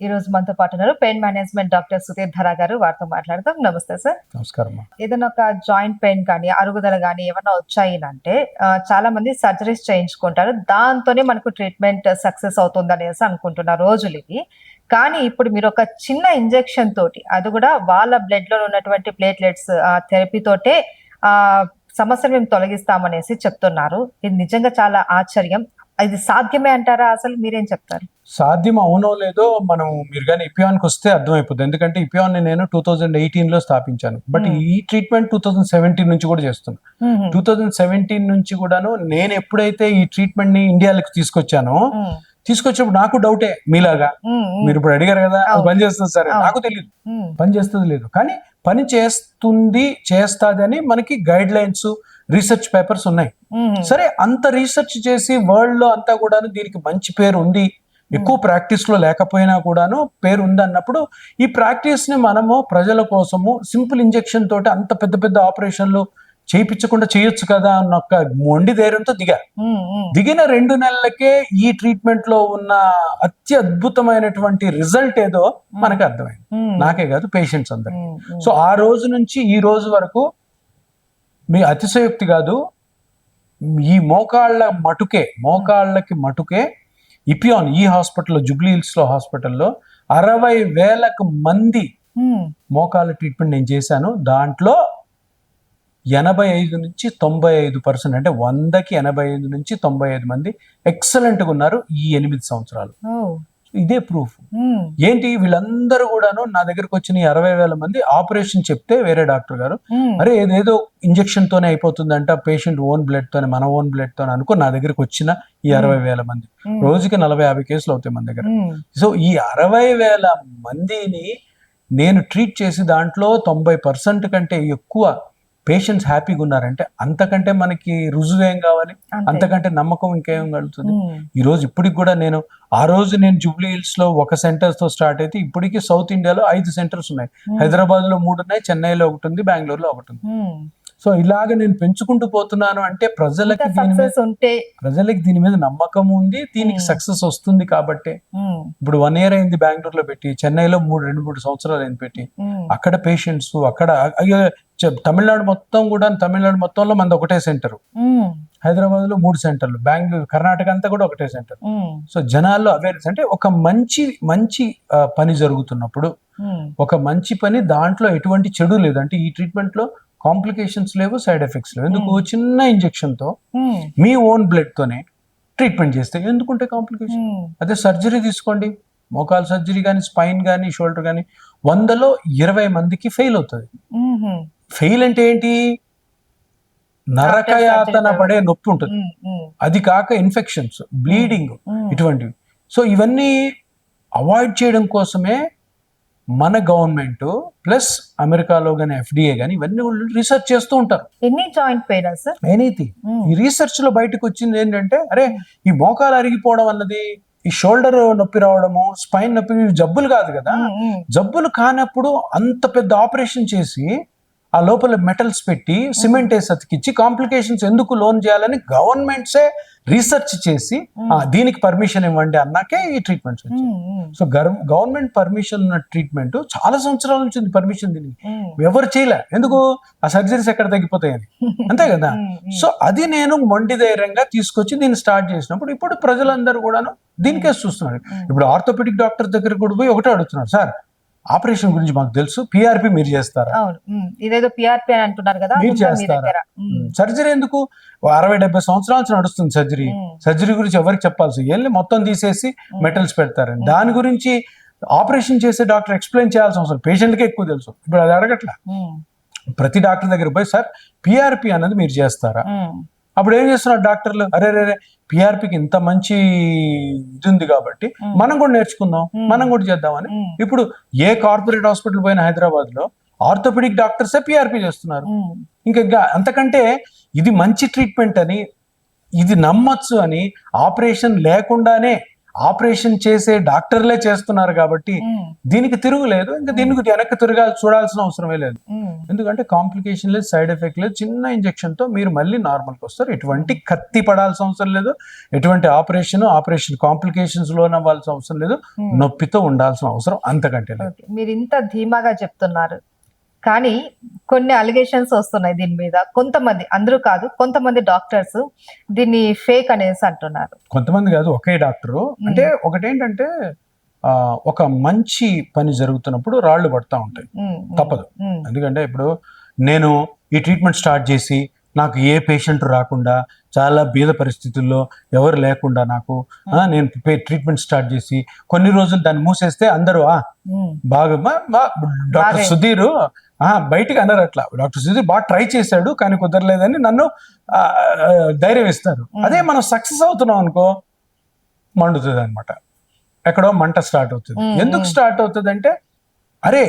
ఈ రోజు మనతో పాటు ఉన్నారు పెయిన్ మేనేజ్మెంట్ డాక్టర్ సుధీర్ ధరా గారు. వారితో మాట్లాడదాం. నమస్తే సార్. నమస్కారం. ఏదైనా ఒక జాయింట్ పెయిన్ కానీ అరుగుదల కానీ ఏమన్నా వచ్చాయి అంటే చాలా మంది సర్జరీస్ చేయించుకుంటారు. దాంతోనే మనకు ట్రీట్మెంట్ సక్సెస్ అవుతుంది అనేసి అనుకుంటున్న రోజులు ఇవి. కానీ ఇప్పుడు మీరు ఒక చిన్న ఇంజెక్షన్ తోటి, అది కూడా వాళ్ళ బ్లడ్ లో ఉన్నటువంటి ప్లేట్లెట్స్ థెరపీ తోటే సమస్యను మేము తొలగిస్తామనేసి చెప్తున్నారు. ఇది నిజంగా చాలా ఆశ్చర్యం. ఇది సాధ్యమే అంటారా? అసలు మీరేం చెప్తారు? సాధ్యం అవునో లేదో మీరు కానీ ఇపియాన్కి వస్తే అర్థమైపోతుంది. ఎందుకంటే ఇపియాన్ నేను 2018 లో స్థాపించాను. బట్ ఈ ట్రీట్మెంట్ 2017 నుంచి కూడా చేస్తున్నాను. 2017 నుంచి కూడాను నేను ఎప్పుడైతే ఈ ట్రీట్మెంట్ ని ఇండియాలోకి తీసుకొచ్చినప్పుడు నాకు డౌటే మీలాగా. మీరు ఇప్పుడు అడిగారు కదా పని చేస్తుంది సరే, నాకు తెలియదు పని చేస్తుంది లేదు, కానీ పని చేస్తాది అని మనకి గైడ్ లైన్స్, రీసెర్చ్ పేపర్స్ ఉన్నాయి. సరే, అంత రీసెర్చ్ చేసి వరల్డ్ లో అంతా కూడాను దీనికి మంచి పేరు ఉంది, ఎక్కువ ప్రాక్టీస్ లో లేకపోయినా కూడాను పేరు ఉంది అన్నప్పుడు ఈ ప్రాక్టీస్ ని మనము ప్రజల కోసము సింపుల్ ఇంజెక్షన్ తోటి అంత పెద్ద పెద్ద ఆపరేషన్లు చేయించకుండా చేయొచ్చు కదా అన్న ఒక మొండి ధైర్యంతో దిగిన 2 నెలలకే ఈ ట్రీట్మెంట్ లో ఉన్న అత్యద్భుతమైనటువంటి రిజల్ట్ ఏదో మనకు అర్థమైంది. నాకే కాదు, పేషెంట్స్ అందరు. సో ఆ రోజు నుంచి ఈ రోజు వరకు మీ అతిశయోక్తి కాదు, ఈ మోకాళ్ళకి మటుకే ఇపియాన్ ఈ హాస్పిటల్లో, జూబ్లీ హిల్స్ లో హాస్పిటల్లో 60,000 మంది మోకాళ్ళ ట్రీట్మెంట్ నేను చేశాను. దాంట్లో 85 నుంచి 95% అంటే 100కి 85 నుంచి 95 మంది ఎక్సలెంట్ గా ఉన్నారు ఈ 8 సంవత్సరాలు. ఇదే ప్రూఫ్. ఏంటి, వీళ్ళందరూ కూడాను నా దగ్గరకు వచ్చిన 60,000 మంది ఆపరేషన్ చెప్తే వేరే డాక్టర్ గారు అరే ఏదేదో ఇంజెక్షన్ తోనే అయిపోతుందంట, పేషెంట్ ఓన్ బ్లడ్ తోనే, మన ఓన్ బ్లడ్ తోనే అనుకో నా దగ్గరకు వచ్చిన ఈ 60,000 మంది, రోజుకి 40-50 కేసులు అవుతాయి మన దగ్గర. సో ఈ 60,000 మందిని నేను ట్రీట్ చేసి దాంట్లో 90% కంటే ఎక్కువ పేషెంట్స్ హ్యాపీగా ఉన్నారంటే అంతకంటే మనకి రుజువు ఏం కావాలి, అంతకంటే నమ్మకం ఇంకేం కలుగుతుంది. ఈ రోజు ఇప్పటికి కూడా ఆ రోజు నేను జూబ్లీ హిల్స్ లో 1 సెంటర్ తో స్టార్ట్ అయితే ఇప్పటికి సౌత్ ఇండియాలో 5 సెంటర్స్ ఉన్నాయి. హైదరాబాద్ లో 3 ఉన్నాయి, చెన్నైలో 1 ఉంది, బెంగళూరులో 1 ఉంది. సో ఇలాగ నేను పెంచుకుంటూ పోతున్నాను అంటే ప్రజలకి దీని మీద నమ్మకం ఉంది, దీనికి సక్సెస్ వస్తుంది కాబట్టి. ఇప్పుడు 1 year అయింది బెంగళూరులో పెట్టి, చెన్నైలో 2-3 సంవత్సరాలు అయింది పెట్టి. అక్కడ పేషెంట్స్, అక్కడ తమిళనాడు మొత్తంలో మనది ఒకటే సెంటర్, హైదరాబాద్ లో 3 సెంటర్లు, బెంగళూరు, కర్ణాటక అంతా కూడా ఒకటే సెంటర్. సో జనాల్లో అవేర్నెస్ అంటే ఒక మంచి పని జరుగుతున్నప్పుడు, ఒక మంచి పని, దాంట్లో ఎటువంటి చెడు లేదు. అంటే ఈ ట్రీట్మెంట్ లో కాంప్లికేషన్స్ లేవు, సైడ్ ఎఫెక్ట్స్ లేవు. ఎందుకు, చిన్న ఇంజెక్షన్ తో మీ ఓన్ బ్లడ్ తోనే ట్రీట్మెంట్ చేస్తే ఎందుకుంటే కాంప్లికేషన్. అదే సర్జరీ తీసుకోండి, మోకాలు సర్జరీ కానీ, స్పైన్ కానీ, షోల్డర్ కానీ, 100లో 20 మందికి ఫెయిల్ అవుతుంది. ఫెయిల్ అంటే ఏంటి, నరకయాతన పడే నొప్పి ఉంటుంది, అది కాక ఇన్ఫెక్షన్స్, బ్లీడింగ్, ఇటువంటివి. సో ఇవన్నీ అవాయిడ్ చేయడం కోసమే మన గవర్నమెంట్ ప్లస్ అమెరికాలో గానీ, FDA గానీ ఇవన్నీ రీసెర్చ్ చేస్తూ ఉంటారు. ఎనీథింగ్ ఈ రీసెర్చ్ లో బయటకు వచ్చింది ఏంటంటే, అరే ఈ మోకాలు అరిగిపోవడం అన్నది, ఈ షోల్డర్ నొప్పి రావడము, స్పైన్ నొప్పి, జబ్బులు కాదు కదా. జబ్బులు కానప్పుడు అంత పెద్ద ఆపరేషన్ చేసి ఆ లోపల మెటల్స్ పెట్టి సిమెంట్ వేసి అతికిచ్చి కాంప్లికేషన్స్ ఎందుకు లోన్ చేయాలని గవర్నమెంట్సే రీసెర్చ్ చేసి దీనికి పర్మిషన్ ఇవ్వండి అన్నాకే ఈ ట్రీట్మెంట్స్ వచ్చాయి. సో గవర్నమెంట్ పర్మిషన్ ఉన్న ట్రీట్మెంట్ చాలా సంవత్సరాల నుంచి ఉంది పర్మిషన్. దీనికి ఎవరు చేయలే, ఎందుకు, ఆ సర్జరీస్ ఎక్కడ తగ్గిపోతాయని, అంతే కదా. సో అది నేను మొండి ధైర్యంగా తీసుకొచ్చి దీన్ని స్టార్ట్ చేసినప్పుడు ఇప్పుడు ప్రజలందరూ కూడాను దీనికే చూస్తున్నారు. ఇప్పుడు ఆర్థోపెడిక్ డాక్టర్ దగ్గర కూడా పోయి ఒకటే అడుగుతున్నారు, సార్ ఆపరేషన్ గురించి మాకు తెలుసు, PRP మీరు చేస్తారా? ఇదేదో PRP అని అంటున్నారు కదా, మీరు చేస్తారా? సర్జరీ ఎందుకు, 60-70 సంవత్సరాల నుంచి నడుస్తుంది సర్జరీ గురించి ఎవరికి చెప్పాల్సి, వెళ్ళి మొత్తం తీసేసి మెటల్స్ పెడతారని, దాని గురించి ఆపరేషన్ చేసే డాక్టర్ ఎక్స్ప్లెయిన్ చేయాల్సిన అవసరం పేషెంట్కే ఎక్కువ తెలుసు. ఇప్పుడు అది అడగట్లా. ప్రతి డాక్టర్ దగ్గర పోయి, సార్ PRP అన్నది మీరు చేస్తారా? అప్పుడు ఏం చేస్తున్నారు డాక్టర్లు, అరే PRPకి ఇంత మంచి ఇది ఉంది కాబట్టి మనం కూడా నేర్చుకుందాం, మనం కూడా చేద్దామని. ఇప్పుడు ఏ కార్పొరేట్ హాస్పిటల్ పోయిన హైదరాబాద్ లో ఆర్థోపెడిక్ డాక్టర్సే PRP చేస్తున్నారు. ఇంకా అంతకంటే ఇది మంచి ట్రీట్మెంట్ అని, ఇది నమ్మచ్చు అని, ఆపరేషన్ లేకుండానే ఆపరేషన్ చేసే డాక్టర్లే చేస్తున్నారు కాబట్టి దీనికి తిరుగులేదు, ఇంకా దీనికి వెనక్కి చూడాల్సిన అవసరమే లేదు. ఎందుకంటే కాంప్లికేషన్ లేదు, సైడ్ ఎఫెక్ట్ లేదు, చిన్న ఇంజెక్షన్ తో మీరు మళ్ళీ నార్మల్కి వస్తారు. ఎటువంటి కత్తి పడాల్సిన అవసరం లేదు, ఎటువంటి ఆపరేషన్ కాంప్లికేషన్స్ లోన్ అవ్వాల్సిన అవసరం లేదు, నొప్పితో ఉండాల్సిన అవసరం అంతకంటే లేదు. మీరు ఇంత ధీమాగా చెప్తున్నారు, కానీ కొన్ని అలిగేషన్స్ వస్తున్నాయి దీని మీద. కొంతమంది, అందరూ కాదు, కొంతమంది డాక్టర్స్ దీన్ని ఫేక్ అనేసి అంటున్నారు. కొంతమంది కాదు, ఒకే డాక్టరు. అంటే ఒకటేంటంటే ఒక మంచి పని జరుగుతున్నప్పుడు రాళ్ళు పడతా ఉంటాయి, తప్పదు. ఎందుకంటే ఇప్పుడు నేను ఈ ట్రీట్మెంట్ స్టార్ట్ చేసి నాకు ఏ పేషెంట్ రాకుండా, చాలా బీద పరిస్థితుల్లో ఎవరు లేకుండా నాకు నేను ట్రీట్మెంట్ స్టార్ట్ చేసి కొన్ని రోజులు దాన్ని మూసేస్తే అందరూ బాగా డాక్టర్ సుధీర్ బయటికి అన్నారు అట్లా, డాక్టర్ సుధీర్ బాగా ట్రై చేశాడు కానీ కుదరలేదని నన్ను ధైర్యం ఇస్తారు. అదే మనం సక్సెస్ అవుతున్నాం అనుకో, మండుతుంది అనమాట, ఎక్కడో మంట స్టార్ట్ అవుతుంది. ఎందుకు స్టార్ట్ అవుతుంది అంటే, అరే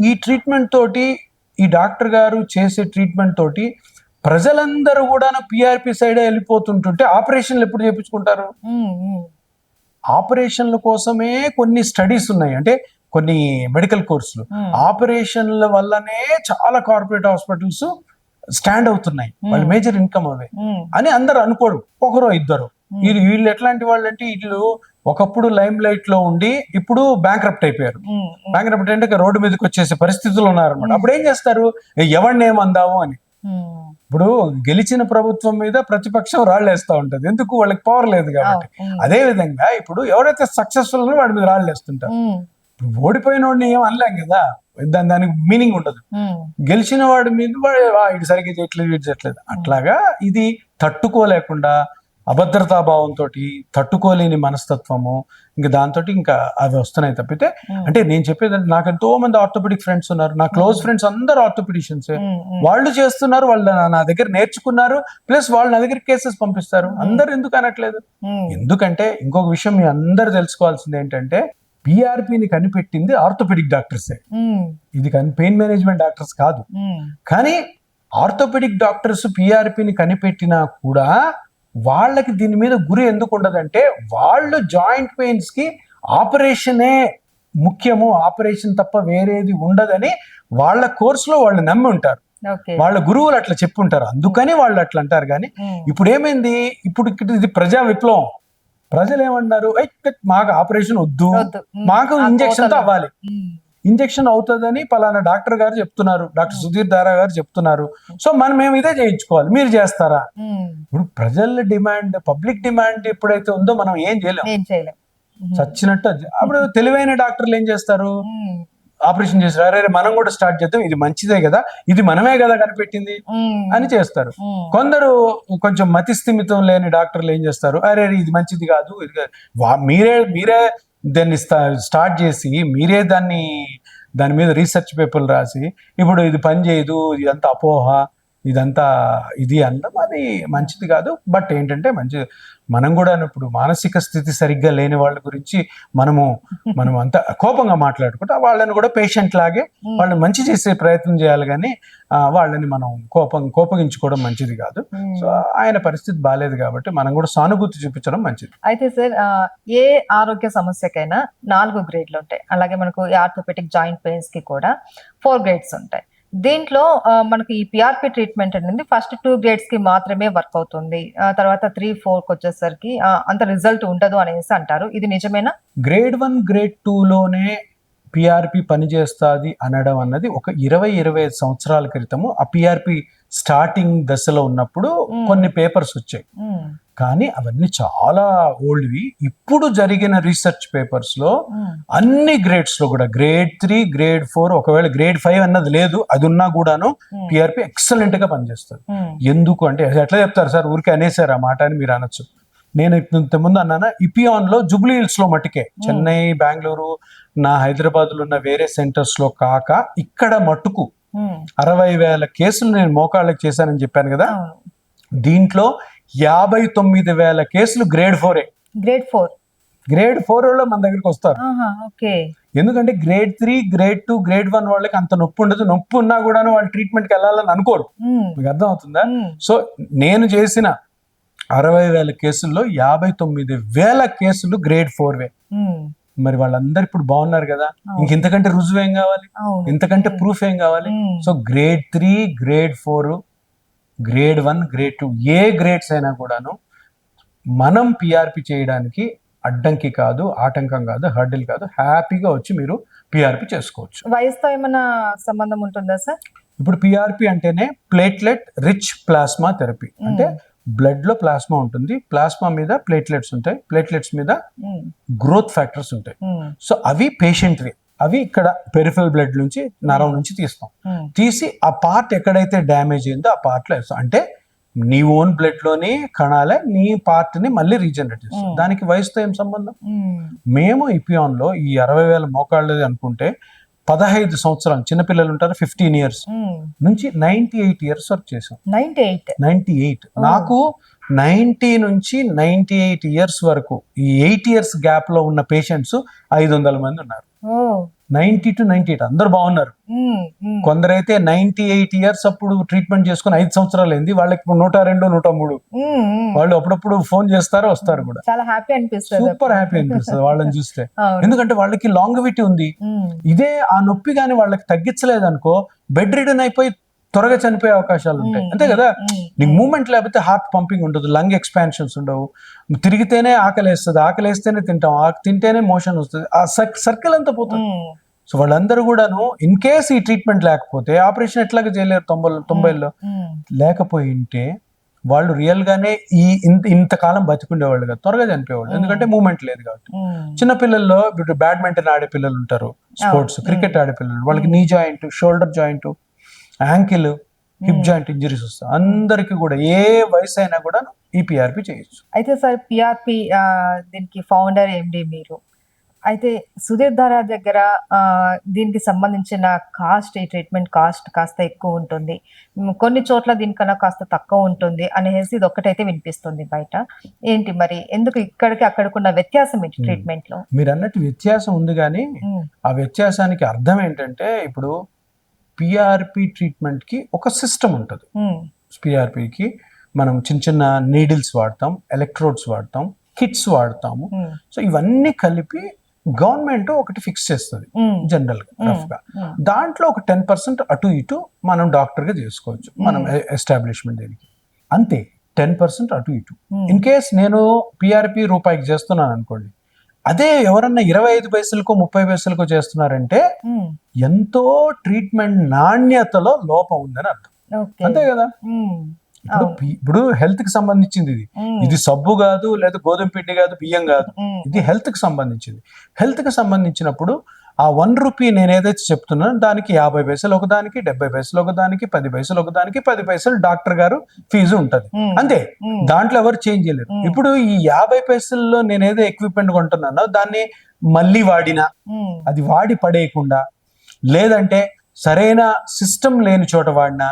ఈ ట్రీట్మెంట్ తోటి, ఈ డాక్టర్ గారు చేసే ట్రీట్మెంట్ తోటి ప్రజలందరూ కూడా పిఆర్పి సైడే వెళ్ళిపోతుంటుంటే ఆపరేషన్లు ఎప్పుడు చేయించుకుంటారు? ఆపరేషన్ల కోసమే కొన్ని స్టడీస్ ఉన్నాయి, అంటే కొన్ని మెడికల్ కోర్సులు. ఆపరేషన్ల వల్లనే చాలా కార్పొరేట్ హాస్పిటల్స్ స్టాండ్ అవుతున్నాయి, వాళ్ళు మేజర్ ఇన్కమ్ అవే అని అందరు అనుకోరు, ఒకరో ఇద్దరు. వీళ్ళు ఎట్లాంటి వాళ్ళు అంటే, వీళ్ళు ఒకప్పుడు లైమ్ లైట్ లో ఉండి ఇప్పుడు బ్యాంక్రప్ట్ అయిపోయారు. బ్యాంక్రప్ట్ అంటే రోడ్డు మీదకి వచ్చేసే పరిస్థితులు ఉన్నారనమాట. అప్పుడు ఏం చేస్తారు, ఎవరిని ఏమందాము అని. ఇప్పుడు గెలిచిన ప్రభుత్వం మీద ప్రతిపక్షం రాళ్ళు వేస్తా ఉంటది, ఎందుకు? వాళ్ళకి పవర్ లేదు కాబట్టి. అదే విధంగా ఇప్పుడు ఎవరైతే సక్సెస్ఫుల్ ఉన్నారో వాడి మీద రాళ్ళు వేస్తుంటారు. ఓడిపోయిన వాడిని ఏం అనలేం కదా, దానికి మీనింగ్ ఉండదు. గెలిచిన వాడి మీద ఇది సరిగ్గా చేయట్లేదు, వీడు చేయట్లేదు, అట్లాగా ఇది తట్టుకోలేకుండా అభద్రతాభావంతో, తట్టుకోలేని మనస్తత్వము, ఇంకా దాంతో ఇంకా అవి వస్తున్నాయి తప్పితే. అంటే నేను చెప్పేది, నాకు ఎంతో మంది ఆర్థోపెడిక్ ఫ్రెండ్స్ ఉన్నారు, నా క్లోజ్ ఫ్రెండ్స్ అందరూ ఆర్థోపెడిషియన్సే. వాళ్ళు చేస్తున్నారు, వాళ్ళు నా దగ్గర నేర్చుకున్నారు, ప్లస్ వాళ్ళు నా దగ్గర కేసెస్ పంపిస్తారు. అందరు ఎందుకు అనట్లేదు? ఎందుకంటే ఇంకొక విషయం మీ అందరు తెలుసుకోవాల్సింది ఏంటంటే, పిఆర్పిని కనిపెట్టింది ఆర్థోపెడిక్ డాక్టర్సే, ఇది పెయిన్ మేనేజ్మెంట్ డాక్టర్స్ కాదు. కానీ ఆర్థోపెడిక్ డాక్టర్స్ పిఆర్పిని కనిపెట్టినా కూడా వాళ్ళకి దీని మీద గురి ఎందుకు ఉండదంటే, వాళ్ళు జాయింట్ పెయిన్స్ కి ఆపరేషనే ముఖ్యము, ఆపరేషన్ తప్ప వేరేది ఉండదని వాళ్ళ కోర్సులో వాళ్ళు నమ్మి ఉంటారు, వాళ్ళ గురువులు అట్లా చెప్పుంటారు, అందుకని వాళ్ళు అట్లా అంటారు. కానీ ఇప్పుడు ఏమైంది, ఇప్పుడు ఇది ప్రజా విప్లవం. ప్రజలు ఏమన్నారు, మాకు ఆపరేషన్ వద్దు, మాకు ఇంజెక్షన్ తో అవ్వాలి, ఇంజెక్షన్ అవుతుందని పలానా డాక్టర్ గారు చెప్తున్నారు, డాక్టర్ సుధీర్ దారా గారు చెప్తున్నారు, సో మేము ఇదే చేయించుకోవాలి, మీరు చేస్తారా? ఇప్పుడు ప్రజల డిమాండ్, పబ్లిక్ డిమాండ్ ఎప్పుడైతే ఉందో మనం ఏం చేయలేం, చచ్చినట్టు. అప్పుడు తెలివైన డాక్టర్లు ఏం చేస్తారు, ఆపరేషన్ చేస్తారు, అరే మనం కూడా స్టార్ట్ చేద్దాం, ఇది మంచిదే కదా, ఇది మనమే కదా కనిపెట్టింది అని చేస్తారు. కొందరు కొంచెం మతి స్థిమితం లేని డాక్టర్లు ఏం చేస్తారు, అరే ఇది మంచిది కాదు, మీరే దాన్ని స్టార్ట్ చేసి మీరే దాని మీద రీసెర్చ్ పేపర్లు రాసి ఇప్పుడు ఇది పని చేయదు, ఇదంతా అపోహ, ఇదంతా ఇది అనడం అది మంచిది కాదు. బట్ ఏంటంటే మనం కూడా ఇప్పుడు మానసిక స్థితి సరిగ్గా లేని వాళ్ళ గురించి మనం అంత కోపంగా మాట్లాడుకుంటే వాళ్ళని కూడా పేషెంట్ లాగే వాళ్ళని మంచి చేసే ప్రయత్నం చేయాలి, కానీ వాళ్ళని మనం కోపగించుకోవడం మంచిది కాదు. సో ఆయన పరిస్థితి బాగాలేదు కాబట్టి మనం కూడా సానుభూతి చూపించడం మంచిది. అయితే సార్, ఏ ఆరోగ్య సమస్యకైనా 4 గ్రేడ్లు ఉంటాయి, అలాగే మనకు ఆర్థోపెడిక్ జాయింట్ పెయిన్స్ కి కూడా 4 గ్రేడ్స్ ఉంటాయి. దీంట్లో మనకి ఈ పిఆర్పి ట్రీట్మెంట్ అనేది ఫస్ట్ 2 గ్రేడ్స్ కి మాత్రమే వర్క్ అవుతుంది, తర్వాత 3, 4కి వచ్చేసరికి అంత రిజల్ట్ ఉండదు అనేసి అంటారు. ఇది నిజమేనా? గ్రేడ్ 1, గ్రేడ్ 2లోనే పిఆర్పి పనిచేస్తుంది అనడం అన్నది ఒక 20-25 సంవత్సరాల క్రితము ఆ పిఆర్పి స్టార్టింగ్ దశలో ఉన్నప్పుడు కొన్ని పేపర్స్ వచ్చాయి, కానీ అవన్నీ చాలా ఓల్డ్వి. ఇప్పుడు జరిగిన రీసెర్చ్ పేపర్స్ లో అన్ని గ్రేడ్స్ లో కూడా గ్రేడ్ 3, గ్రేడ్ 4, ఒకవేళ గ్రేడ్ 5 అన్నది లేదు, అది ఉన్నా కూడాను పిఆర్పి ఎక్సలెంట్ గా పనిచేస్తుంది. ఎందుకు అంటే, ఎట్లా చెప్తారు సార్, ఊరికే అనేసారు ఆ మాట అని మీరు అనొచ్చు. నేను ఇంతకుముందు అన్నానా, ఇపియాన్ లో జూబ్లీ హిల్స్ లో మట్టుకే, చెన్నై, బెంగళూరు, నా హైదరాబాద్ లో ఉన్న వేరే సెంటర్స్ లో కాక ఇక్కడ మట్టుకు 60,000 కేసులు నేను మోకాళ్ళకి చేశానని చెప్పాను కదా, దీంట్లో 59,000 కేసులు గ్రేడ్ 4. గ్రేడ్ 4 లో మన దగ్గరికి వస్తారు. ఎందుకంటే గ్రేడ్ 3, గ్రేడ్ 2, గ్రేడ్ 1 వాళ్ళకి అంత నొప్పి ఉండదు, నొప్పి ఉన్నా కూడా వాళ్ళు ట్రీట్మెంట్కి వెళ్ళాలని అనుకోరు. మీకు అర్థం అవుతుందా? సో నేను చేసిన 60,000 కేసుల్లో 59,000 కేసులు గ్రేడ్ 4 ఉమ్, మరి వాళ్ళందరూ ఇప్పుడు బాగున్నారు కదా, అవును. ఇంకెంతకంటే రుజువు ఏం కావాలి, అవును. ఇంతకంటే ప్రూఫ్ ఏం కావాలి? Um, so grade 3, grade 4, grade 1, grade 2 ఏ గ్రేడ్స్ అయినా కూడాను మనం పిఆర్పి చేయడానికి అడ్డంకి కాదు, ఆటంకం కాదు, హర్డిల్ కాదు. హ్యాపీగా వచ్చి మీరు పిఆర్పి చేసుకోవచ్చు. వయసుతో ఏమైనా సంబంధం ఉంటుందా సార్? ఇప్పుడు పిఆర్పి అంటేనే ప్లేట్లెట్ రిచ్ ప్లాస్మా థెరపీ. అంటే బ్లడ్ లో ప్లాస్మా ఉంటుంది, ప్లాస్మా మీద ప్లేట్లెట్స్ ఉంటాయి, ప్లేట్లెట్స్ మీద ఉమ్, గ్రోత్ ఫ్యాక్టర్స్ ఉంటాయి. ఉమ్, సో అవి పేషెంట్వి, అవి ఇక్కడ పెరిఫరల్ బ్లడ్ నుంచి నరం నుంచి తీస్తాం. ఉమ్, తీసి ఆ పార్ట్ ఎక్కడైతే డ్యామేజ్ అయిందో ఆ పార్ట్లో వేస్తాం. అంటే నీ ఓన్ బ్లడ్ లోని కణాలే నీ పార్ట్ ని మళ్ళీ రీజనరేట్ చేస్తాం. దానికి వయసుతో ఏం సంబంధం? ఉమ్, మేము ఇపియాన్ లో ఈ 60,000 మోకాళ్ళది అనుకుంటే 15 సంవత్సరాలు, చిన్నపిల్లలు ఉంటారు 15 ఇయర్స్ ఉమ్, నుంచి 98 ఇయర్స్ వరకు చేసాం. 98. 98 నాకు 90 నుంచి 98 ఇయర్స్ వరకు ఈ 8 ఇయర్స్ గ్యాప్ లో ఉన్న పేషెంట్స్ 500 మంది ఉన్నారు. ఓ 90 to 98 అందరు బాగున్నారు. ఉమ్, ఉమ్, కొందరైతే 98 ఇయర్స్ అప్పుడు ట్రీట్మెంట్ చేసుకుని 5 సంవత్సరాలు అయింది, వాళ్ళకి ఇప్పుడు 102, 103. ఉమ్, ఉమ్. వాళ్ళు అప్పుడప్పుడు ఫోన్ చేస్తారు, వస్తారు కూడా. చాలా హ్యాపీ అనిపిస్తుంది. సూపర్ హ్యాపీ అనిపిస్తుంది వాళ్ళని చూస్తే. అవును. ఎందుకంటే వాళ్ళకి లాంగివిటీ ఉంది. ఉమ్, ఇదే ఆ నొప్పి కానీ వాళ్ళకి తగ్గించలేదు అనుకో, బెడ్ రిడన్ అయిపోయి త్వరగా చనిపోయే అవకాశాలు ఉంటాయి. అంతే కదా, నీకు మూమెంట్ లేకపోతే హార్ట్ పంపింగ్ ఉండదు, లంగ్ ఎక్స్పాన్షన్స్ ఉండవు, తిరిగితేనే ఆకలి వేస్తుంది, ఆకలి వేస్తేనే తింటాం, తింటేనే మోషన్ వస్తుంది, ఆ సర్కిల్ అంతా పోతుంది. ఉమ్, సో వాళ్ళందరూ కూడాను ఇన్ కేస్ ఈ ట్రీట్మెంట్ లేకపోతే ఆపరేషన్ ఎట్లాగా చేయలేరు 90లో. ఉమ్, లేకపోయి ఉంటే వాళ్ళు రియల్ గానే ఈ ఇంతకాలం బతికుండేవాళ్ళు కదా, త్వరగా చనిపోయేవాళ్ళు. ఎందుకంటే మూమెంట్ లేదు కాబట్టి. ఉమ్, చిన్న పిల్లల్లో ఇప్పుడు బ్యాడ్మింటన్ ఆడే పిల్లలు ఉంటారు, స్పోర్ట్స్ క్రికెట్ ఆడే పిల్లలు, వాళ్ళకి knee joint, shoulder joint, ankle, hip joint injuries వస్తాయి. అందరికి కూడా ఏ వయసు అయినా కూడా ఈ పిఆర్పి చేయొచ్చు. అయితే సార్ పిఆర్పి దీనికి ఫౌండర్ ఎండి మీరు. అయితే సుధీర్ ధారా దగ్గర దీనికి సంబంధించిన కాస్ట్, ఈ ట్రీట్మెంట్ కాస్ట్ కాస్త ఎక్కువ ఉంటుంది, కొన్ని చోట్ల దీనికన్నా కాస్త తక్కువ ఉంటుంది అనేసి ఇది ఒక్కటైతే వినిపిస్తుంది బయట. ఏంటి మరి, ఎందుకు ఇక్కడికి అక్కడికున్న వ్యత్యాసం ఏంటి ట్రీట్మెంట్ లో? మీరు అన్నట్టు వ్యత్యాసం ఉంది, కానీ ఆ వ్యత్యాసానికి అర్థం ఏంటంటే ఇప్పుడు పిఆర్పి ట్రీట్మెంట్ కి ఒక సిస్టమ్ ఉంటుంది. పిఆర్పికి మనం చిన్న చిన్న నీడిల్స్ వాడతాం, ఎలక్ట్రోడ్స్ వాడతాం, కిట్స్ వాడతాము. సో ఇవన్నీ కలిపి గవర్నమెంట్ ఒకటి ఫిక్స్ చేస్తుంది జనరల్ గా, రఫ్ గా. దాంట్లో ఒక 10% అటు ఇటు మనం డాక్టర్ గా చేసుకోవచ్చు, మనం ఎస్టాబ్లిష్మెంట్ దీనికి అంతే. 10% అటు ఇటు. ఇన్ కేస్ నేను పిఆర్పి రూపాయికి చేస్తున్నాను అనుకోండి, అదే ఎవరన్నా 25 పైసలకో 30 పైసలకో చేస్తున్నారంటే ఎంతో ట్రీట్మెంట్ నాణ్యతలో లోపం ఉందని అర్థం. అంతే కదా. ఇప్పుడు హెల్త్ కి సంబంధించింది ఇది సబ్బు కాదు, లేదా గోధుమ పిండి కాదు, బియ్యం కాదు, ఇది హెల్త్ కి సంబంధించింది. హెల్త్ కి సంబంధించినప్పుడు ఆ 1 రూపీ నేను ఏదైతే చెప్తున్నానో దానికి 50 పైసలు ఒకదానికి, 70 పైసలు ఒకదానికి, 10 పైసలు ఒకదానికి, 10 పైసలు డాక్టర్ గారు ఫీజు ఉంటది. అంతే, దాంట్లో ఎవరు చేంజ్ చేయలేరు. ఇప్పుడు ఈ 50 పైసల్లో నేను ఏదో ఎక్విప్మెంట్ కొంటున్నానో దాన్ని మళ్ళీ వాడినా, అది వాడి పడేయకుండా, లేదంటే సరైన సిస్టమ్ లేని చోట వాడినా,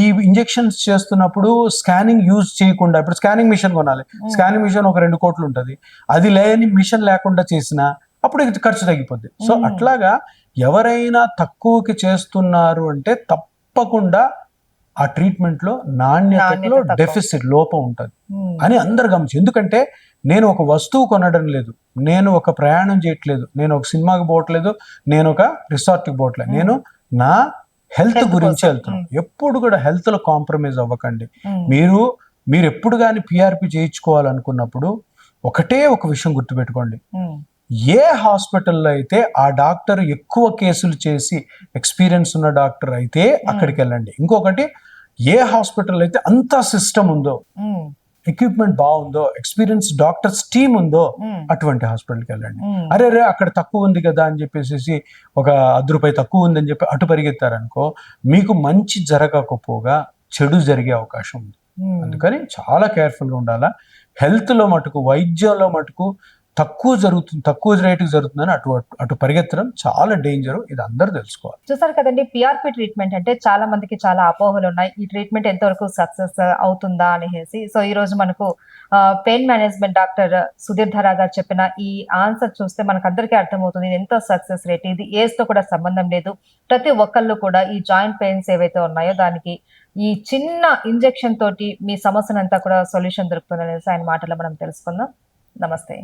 ఈ ఇంజెక్షన్స్ చేస్తున్నప్పుడు స్కానింగ్ యూజ్ చేయకుండా, ఇప్పుడు స్కానింగ్ మిషన్ కొనాలి, స్కానింగ్ మిషన్ ఒక 2 కోట్లు ఉంటుంది, అది లేని మిషన్ లేకుండా చేసినా అప్పుడు ఖర్చు తగ్గిపోద్ది. సో అట్లాగా ఎవరైనా తక్కువకి చేస్తున్నారు అంటే తప్పకుండా ఆ ట్రీట్మెంట్ లో నాణ్యతలో డెఫిసిట్, లోపం ఉంటుంది అని అందరు గమనించి. ఎందుకంటే నేను ఒక వస్తువు కొనడం లేదు, నేను ఒక ప్రయాణం చేయట్లేదు, నేను ఒక సినిమాకి పోవట్లేదు, నేను ఒక రిసార్ట్కి పోవట్లేదు, నేను నా హెల్త్ గురించి వెళ్తున్నాను. ఎప్పుడు కూడా హెల్త్ లో కాంప్రమైజ్ అవ్వకండి. మీరు ఎప్పుడు కానీ పిఆర్పి చేయించుకోవాలనుకున్నప్పుడు ఒకటే ఒక విషయం గుర్తుపెట్టుకోండి, ఏ హాస్పిటల్లో అయితే ఆ డాక్టర్ ఎక్కువ కేసులు చేసి ఎక్స్పీరియన్స్ ఉన్న డాక్టర్ అయితే అక్కడికి వెళ్ళండి. ఇంకొకటి, ఏ హాస్పిటల్ అయితే అంత సిస్టమ్ ఉందో, ఎక్విప్మెంట్ బాగుందో, ఎక్స్పీరియన్స్ డాక్టర్స్ టీమ్ ఉందో అటువంటి హాస్పిటల్కి వెళ్ళండి. అరే అక్కడ తక్కువ ఉంది కదా అని చెప్పేసి ఒక 10 రూపాయలు తక్కువ ఉందని చెప్పి అటు పరిగెత్తారనుకో, మీకు మంచి జరగకపోగా చెడు జరిగే అవకాశం ఉంది. అందుకని చాలా కేర్ఫుల్గా ఉండాలా. హెల్త్లో మటుకు, వైద్యంలో మటుకు తక్కువ రేటుకి జరుగుతుందని అటు పరిగెత్తడం చాలా డేంజర్. ఇది అందరూ తెలుసుకోవాలి. చూసారు కదండి, పిఆర్పి ట్రీట్మెంట్ అంటే చాలా మందికి చాలా అపోహలు ఉన్నాయి. ఈ ట్రీట్మెంట్ ఎంతవరకు సక్సెస్ అవుతుందా అనేసి. సో ఈ రోజు మనకు పెయిన్ మేనేజ్మెంట్ డాక్టర్ సుధీర్ ధరా గారు చెప్పిన ఈ ఆన్సర్ చూస్తే మనకు అందరికీ అర్థమవుతుంది ఇది ఎంత సక్సెస్ రేట్. ఇది ఏజ్ తో కూడా సంబంధం లేదు. ప్రతి ఒక్కళ్ళు కూడా ఈ జాయింట్ పెయిన్స్ ఏవైతే ఉన్నాయో దానికి ఈ చిన్న ఇంజెక్షన్ తోటి మీ సమస్యనంతా కూడా సొల్యూషన్ దొరుకుతుంది అనేసి ఆయన మాటల్లో మనం తెలుసుకుందాం. నమస్తే.